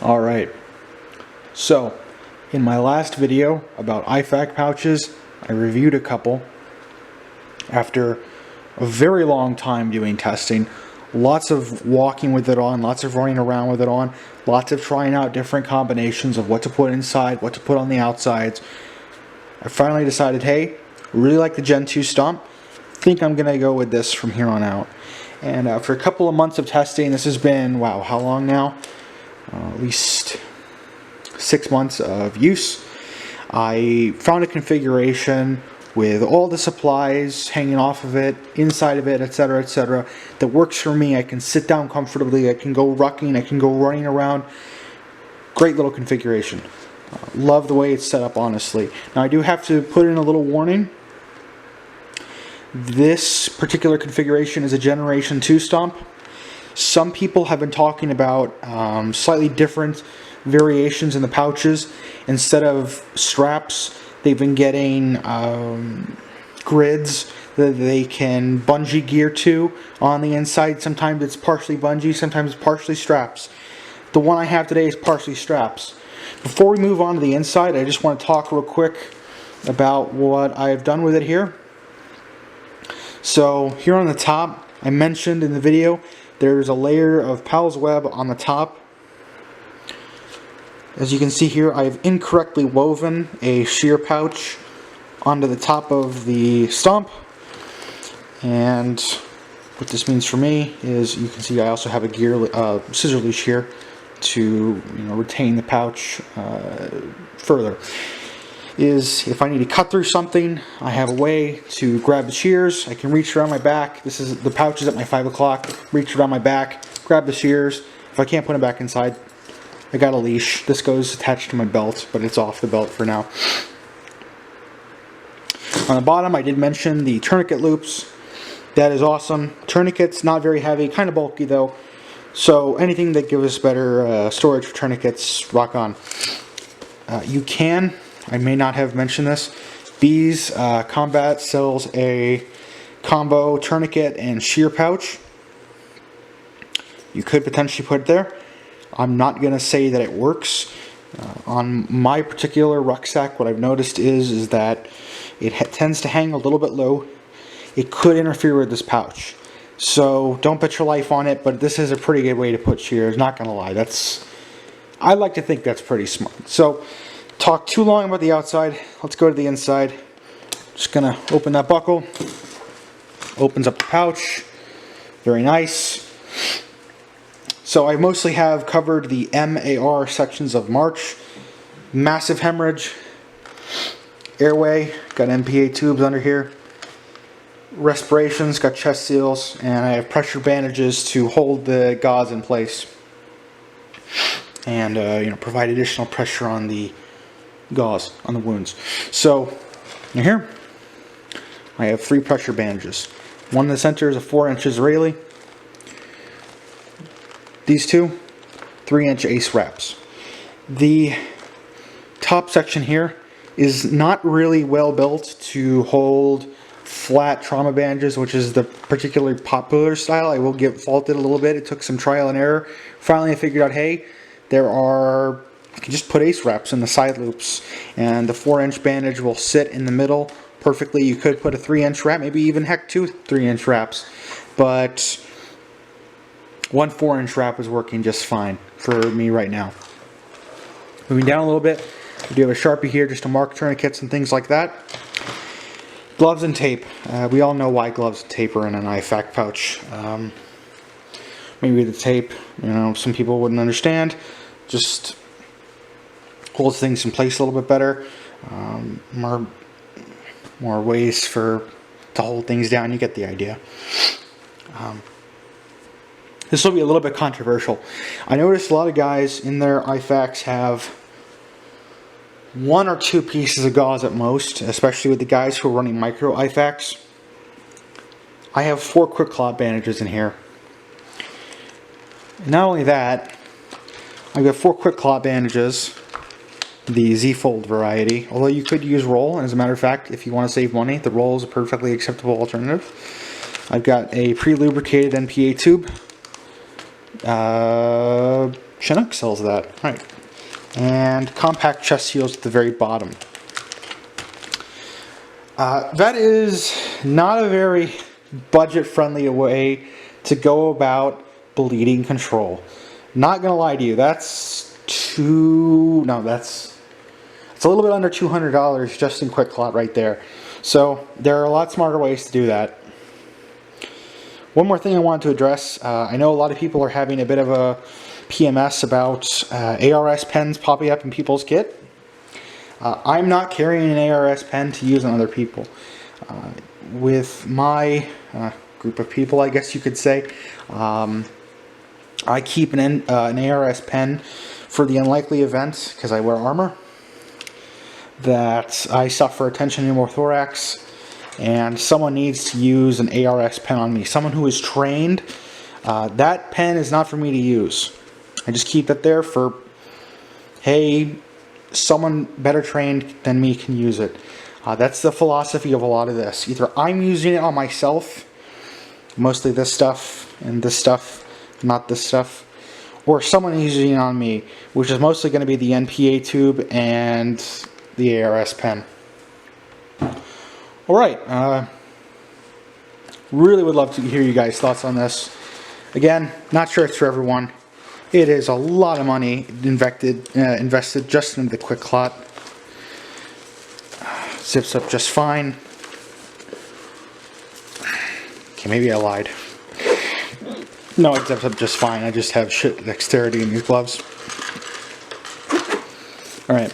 Alright, so in my last video about IFAK pouches, I reviewed a couple after a very long time doing testing. Lots of walking with it on, lots of running around with it on, lots of trying out different combinations of what to put inside, what to put on the outsides. I finally decided, hey, really like the Gen 2 stump. Think I'm going to go with this from here on out. And after a couple of months of testing, this has been, wow, how long now? At least 6 months of use. I found a configuration with all the supplies hanging off of it, inside of it, etc., that works for me. I can sit down comfortably, I can go rucking, I can go running around. Great little configuration. Love the way it's set up, honestly. Now I do have to put in a little warning. This particular configuration is a Generation 2 stump. Some people have been talking about slightly different variations in the pouches. Instead of straps, they've been getting grids that they can bungee gear to on the inside. Sometimes it's partially bungee, sometimes it's partially straps. The one I have today is partially straps. Before we move on to the inside, I just want to talk real quick about what I've done with it here. So here on the top, I mentioned in the video, there's a layer of Pal's web on the top. As you can see here, I've incorrectly woven a shear pouch onto the top of the stump. And what this means for me is, you can see I also have a scissor leash here to retain the pouch further. If I need to cut through something, I have a way to grab the shears. I can reach around my back. This is the pouches at my 5 o'clock. Reach around my back, grab the shears. If I can't put them back inside, I got a leash. This goes attached to my belt, but it's off the belt for now. On the bottom, I did mention the tourniquet loops. That is awesome. Tourniquets, not very heavy, kind of bulky though. So anything that gives us better storage for tourniquets, rock on. I may not have mentioned this, Bees Combat sells a combo tourniquet and shear pouch. You could potentially put it there. I'm not going to say that it works. On my particular rucksack, what I've noticed is that it tends to hang a little bit low. It could interfere with this pouch. So don't bet your life on it, but this is a pretty good way to put shears, not going to lie. I like to think that's pretty smart. So, talk too long about the outside, let's go to the inside. Just going to open that buckle. Opens up the pouch. Very nice. So I mostly have covered the MAR sections of March. Massive hemorrhage, airway, got MPA tubes under here, respirations, got chest seals, and I have pressure bandages to hold the gauze in place and provide additional pressure on the gauze on the wounds. So here I have 3 pressure bandages. One in the center is a 4-inch Israeli. These 2 3-inch ace wraps. The top section here is not really well built to hold flat trauma bandages, which is the particularly popular style. I will get faulted a little bit. It took some trial and error. Finally I figured out, hey, you can just put ace wraps in the side loops, and the 4-inch bandage will sit in the middle perfectly. You could put a 3-inch wrap, maybe even heck 2 3-inch wraps, but one 4-inch wrap is working just fine for me right now. Moving down a little bit, we do have a Sharpie here just to mark tourniquets and things like that. Gloves and tape. We all know why gloves and tape are in an IFAK pouch. Maybe the tape, some people wouldn't understand. Just holds things in place a little bit better. More ways to hold things down. You get the idea. This will be a little bit controversial. I noticed a lot of guys in their IFAKs have 1 or 2 pieces of gauze at most, especially with the guys who are running micro IFAKs. I have 4 quick clot bandages in here. Not only that, I've got 4 quick clot bandages, the Z-fold variety, although you could use roll, and as a matter of fact, if you want to save money, the roll is a perfectly acceptable alternative. I've got a pre-lubricated NPA tube, Chinook sells that. Right. And compact chest seals at the very bottom. That is not a very budget-friendly way to go about bleeding control. Not gonna lie to you, it's a little bit under $200 just in Quick Clot right there. So there are a lot smarter ways to do that. One more thing I wanted to address. I know a lot of people are having a bit of a PMS about ARS pens popping up in people's kit. I'm not carrying an ARS pen to use on other people. With my group of people, I guess you could say, I keep an ARS pen for the unlikely event, because I wear armor, that I suffer a tension pneumothorax and someone needs to use an ARS pen on me. Someone who is trained, that pen is not for me to use. I just keep it there for, hey, someone better trained than me can use it. That's the philosophy of a lot of this. Either I'm using it on myself, mostly this stuff and this stuff, not this stuff, or someone is using it on me, which is mostly going to be the NPA tube and the ARS pen. Alright, really would love to hear you guys' thoughts on this. Again, not sure it's for everyone. It is a lot of money invested just into the Quick Clot. Zips up just fine. Okay, maybe I lied. No, it zips up just fine. I just have shit dexterity in these gloves. Alright.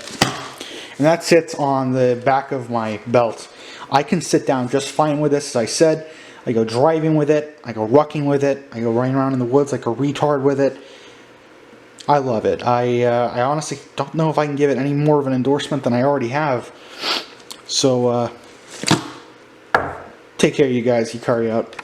And that sits on the back of my belt. I can sit down just fine with this, as I said. I go driving with it. I go rucking with it. I go running around in the woods like a retard with it. I love it. I honestly don't know if I can give it any more of an endorsement than I already have. So, take care, you guys. Yukari out.